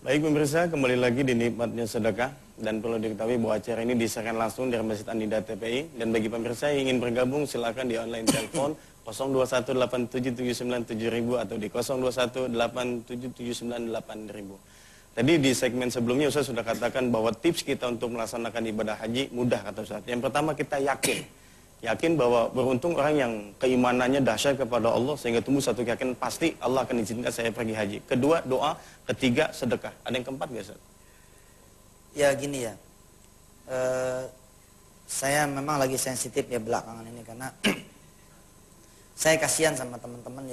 Baik pemirsa, kembali lagi di Nikmatnya Sedekah. Dan perlu diketahui bahwa acara ini disiarkan langsung dari Masjid An-Nida TPI. Dan bagi pemirsa yang ingin bergabung, silakan di online telepon 021877977000 atau di 02187798.000. Tadi di segmen sebelumnya Ustaz sudah katakan bahwa tips kita untuk melaksanakan ibadah haji mudah, kata Ustaz. Yang pertama, kita yakin bahwa beruntung orang yang keimanannya dahsyat kepada Allah sehingga tumbuh satu keyakinan pasti Allah akan izinkan saya pergi haji. Kedua, doa. Ketiga, sedekah. Ada yang keempat nggak, Ustaz? Ya gini ya, saya memang lagi sensitif ya belakangan ini karena saya kasihan sama teman-teman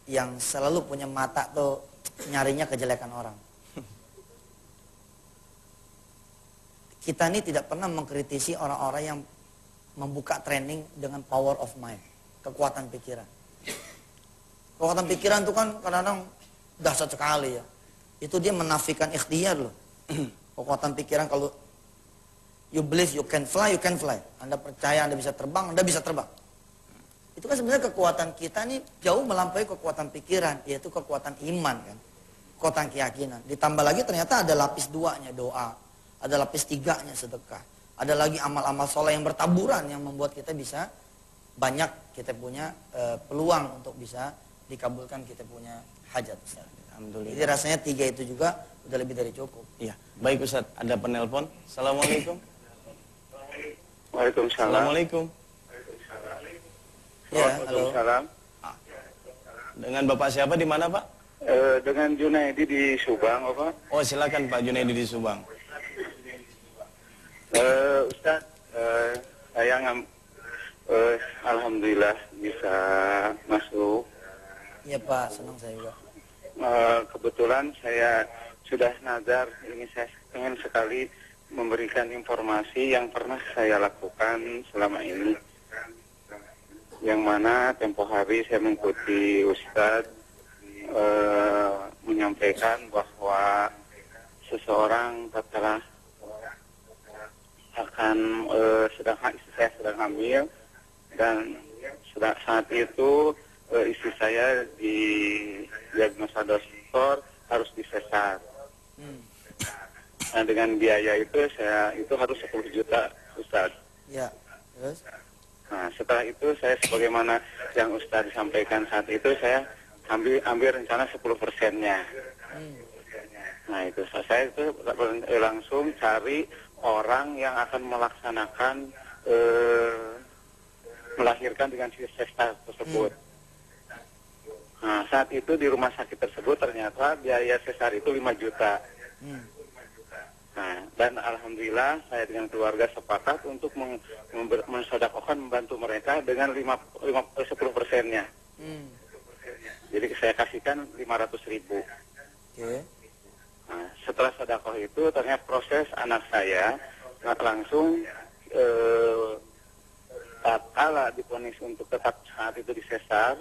yang selalu punya mata tuh nyarinya kejelekan orang. Kita ini tidak pernah mengkritisi orang-orang yang membuka training dengan power of mind, kekuatan pikiran. Kekuatan pikiran itu kan kadang-kadang dahsyat sekali ya. Itu dia menafikan ikhtiar loh. Kekuatan pikiran, kalau you believe you can fly, you can fly. Anda percaya Anda bisa terbang, Anda bisa terbang. Itu kan sebenarnya kekuatan kita nih jauh melampaui kekuatan pikiran, yaitu kekuatan iman kan. Kekuatan keyakinan. Ditambah lagi ternyata ada lapis duanya doa, ada lapis tiganya sedekah. Ada lagi amal-amal soleh yang bertaburan yang membuat kita bisa banyak kita punya peluang untuk bisa dikabulkan kita punya hajat. Alhamdulillah. Jadi rasanya 3 itu juga udah lebih dari cukup. Iya. Baik Ustaz, ada penelpon. Assalamualaikum. Waalaikumsalam. Assalamualaikum. Ya, halo. Dengan Bapak siapa di mana, Pak? Dengan Junaidi di Subang, Bapak. Oh, silakan Pak Junaidi di Subang. Ustaz, saya alhamdulillah bisa masuk. Iya Pak, senang saya juga. Kebetulan saya sudah nazar, saya ingin sekali memberikan informasi yang pernah saya lakukan selama ini. Yang mana tempo hari saya mengikuti Ustadz menyampaikan bahwa seseorang tatkala akan istri saya sedang hamil, dan saat itu istri saya di diagnosa dokter harus disesar. Nah, dengan biaya itu harus 10 juta, Ustaz. Ya, terus? Nah, setelah itu saya sebagaimana yang Ustaz sampaikan saat itu, saya ambil rencana 10%-nya. Nah, itu saya itu langsung cari orang yang akan melaksanakan melahirkan dengan sesar tersebut. Nah, saat itu di rumah sakit tersebut ternyata biaya sesar itu 5 juta. Nah, dan alhamdulillah saya dengan keluarga sepakat untuk mensedekahkan, membantu mereka dengan 10%-nya. Jadi saya kasihkan 500.000. Oke. Nah, setelah sedekah itu ternyata proses anak saya langsung tatkala divonis untuk tetap saat itu disesar,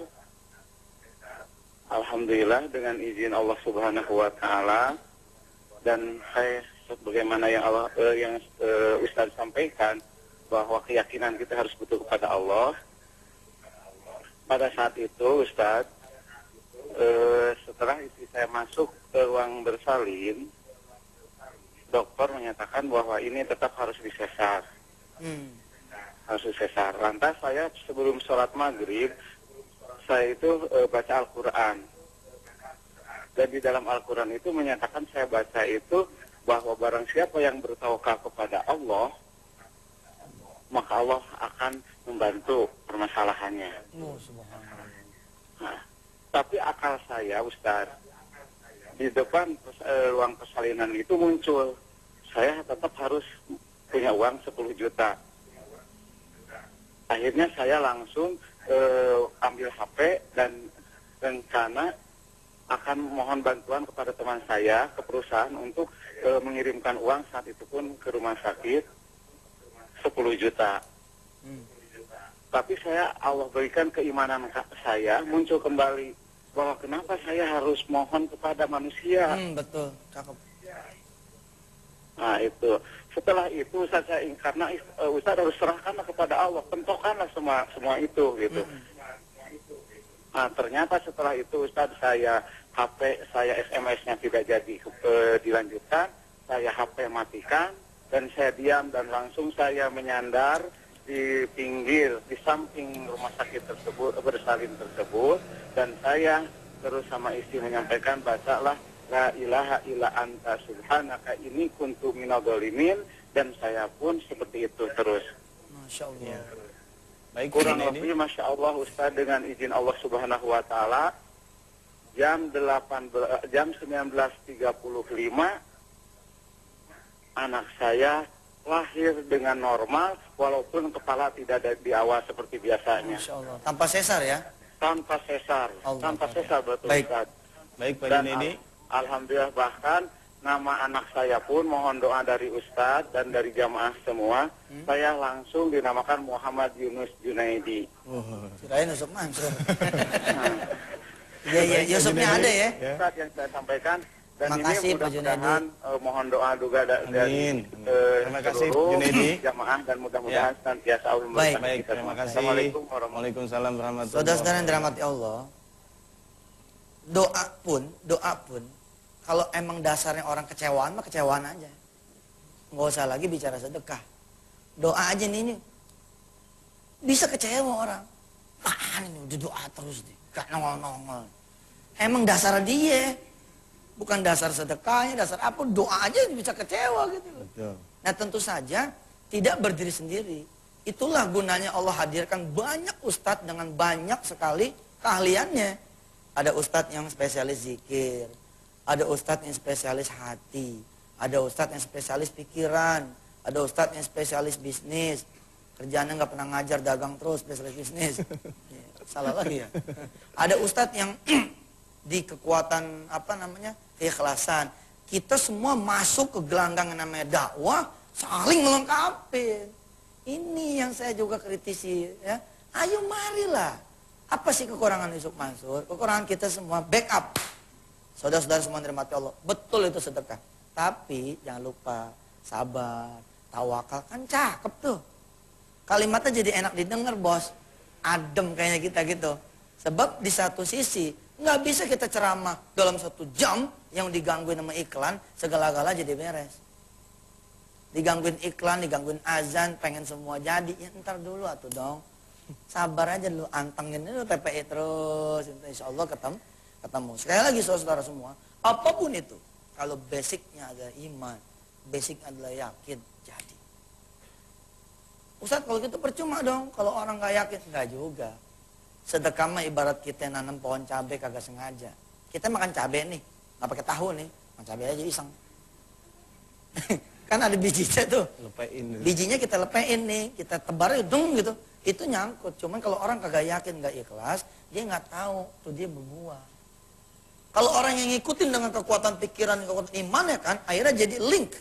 alhamdulillah dengan izin Allah Subhanahu wa taala, dan saya sebagaimana yang Ustaz sampaikan bahwa keyakinan kita harus butuh kepada Allah. Pada saat itu Ustaz, setelah istri saya masuk ke ruang bersalin, dokter menyatakan bahwa ini tetap harus disesar. Harus disesar. Lantas saya sebelum sholat maghrib, saya itu baca Al-Quran. Dan di dalam Al-Quran itu menyatakan, saya baca itu bahwa barang siapa yang bertawakal kepada Allah, maka Allah akan membantu permasalahannya. Nah, tapi akal saya, Ustaz, di depan ruang persalinan itu muncul, saya tetap harus punya uang 10 juta. Akhirnya saya langsung ambil HP dan rencana akan mohon bantuan kepada teman saya ke perusahaan untuk mengirimkan uang saat itu pun ke rumah sakit 10 juta. Tapi Allah berikan keimanan saya muncul kembali bahwa kenapa saya harus mohon kepada manusia. Betul, cakep. Nah itu, setelah itu karena Ustaz harus serahkanlah kepada Allah, pentokkanlah semua itu gitu. Nah ternyata setelah itu Ustaz, HP saya SMS-nya tidak jadi sampaikan, saya HP matikan, dan saya diam dan langsung saya menyandar di pinggir, di samping rumah sakit tersebut, bersalin tersebut, dan saya terus sama istri menyampaikan, bacalah la ilaha illa anta subhanaka ini kuntu minadh dhalimin, dan saya pun seperti itu terus. Masya Allah. Baik, Kurang Pak Junedi. lebih Masya Allah Ustaz, dengan izin Allah Subhanahu wa Ta'ala, jam 19.35 anak saya lahir dengan normal, walaupun kepala tidak ada di awal seperti biasanya. Masya Allah. Tanpa sesar ya? Tanpa sesar, Allah. tanpa sesar betul Baik. Ustaz. Baik, Pak Dan Junedi. alhamdulillah, bahkan nama anak saya pun mohon doa dari Ustadz dan dari jamaah semua. Saya langsung dinamakan Muhammad Yunus Junaidi. Kirain Yusuf Mansur. Nah, Iya, iya, Yusufnya ada ya? Ustadz yang saya sampaikan, dan Makasih, ini Pak mudah-mudahan mohon doa juga dari Amin. Terima kasih, seluruh Junaidi. jamaah, dan mudah-mudahan senantiasa Allah Baik. memberkati Baik, kita terima semua. kasih. Assalamualaikum warahmatullahi Waalaikumsalam warahmatullahi Saudara-saudara yang dirahmati Allah, doa pun, kalau emang dasarnya orang kecewaan, mah kecewaan aja. Nggak usah lagi bicara sedekah. Doa aja nih. Bisa kecewa orang. Apaan ini, udah doa terus deh. Gak nongol-nongol. Emang dasar dia. Bukan dasar sedekahnya, dasar apa, doa aja bisa kecewa gitu. Betul. Nah tentu saja tidak berdiri sendiri. Itulah gunanya Allah hadirkan banyak ustadz dengan banyak sekali keahliannya. Ada ustadz yang spesialis zikir, ada ustadz yang spesialis hati, ada ustadz yang spesialis pikiran, ada ustadz yang spesialis bisnis. Kerjaannya nggak pernah ngajar, dagang terus, spesialis bisnis. Ya, salah lagi ya. Ada ustadz yang di kekuatan keikhlasan. Kita semua masuk ke gelanggang yang namanya dakwah, saling melengkapi. Ini yang saya juga kritisi ya. Ayo marilah. Apa sih kekurangan Yusuf Mansur? Kekurangan kita semua backup. Saudara-saudara semua yang dirahmati Allah, betul itu sedekah. Tapi jangan lupa sabar, tawakal, kan cakep tuh. Kalimatnya jadi enak didengar, bos. Adem kayaknya kita gitu. Sebab di satu sisi nggak bisa kita ceramah dalam 1 jam yang digangguin sama iklan, segala-gala jadi beres. Digangguin iklan, digangguin azan, pengen semua jadi. Ya ntar dulu atuh dong. Sabar aja dulu, antengin dulu PPI terus. Insya Allah ketemu. Sekali lagi saudara semua, apapun itu, kalau basicnya adalah iman, basic adalah yakin, jadi. Ustadz kalau gitu percuma dong, kalau orang nggak yakin, nggak juga. Sedekah mah ibarat kita nanam pohon cabai kagak sengaja. Kita makan cabai nih, nggak pakai tahu nih, makan cabai aja iseng. Kan ada bijinya tuh. Lepein. Bijinya kita lepein nih, kita tebar dung gitu. Itu nyangkut. Cuman kalau orang kagak yakin, nggak ikhlas, dia nggak tahu tuh dia berbuah. Kalau orang yang ngikutin dengan kekuatan pikiran, kekuatan iman ya kan, akhirnya jadi link.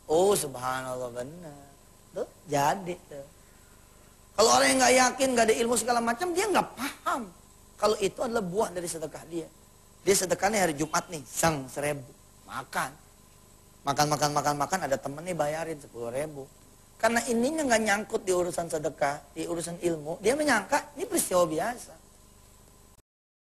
Oh subhanallah benar. Tuh jadi tuh. Kalau orang yang nggak yakin, nggak ada ilmu segala macam, dia nggak paham. Kalau itu adalah buah dari sedekah dia. Dia sedekahnya hari Jumat nih, 1.000. Makan. Makan, ada temen nih bayarin 10.000. Karena ininya nggak nyangkut di urusan sedekah, di urusan ilmu. Dia menyangka ini peristiwa biasa.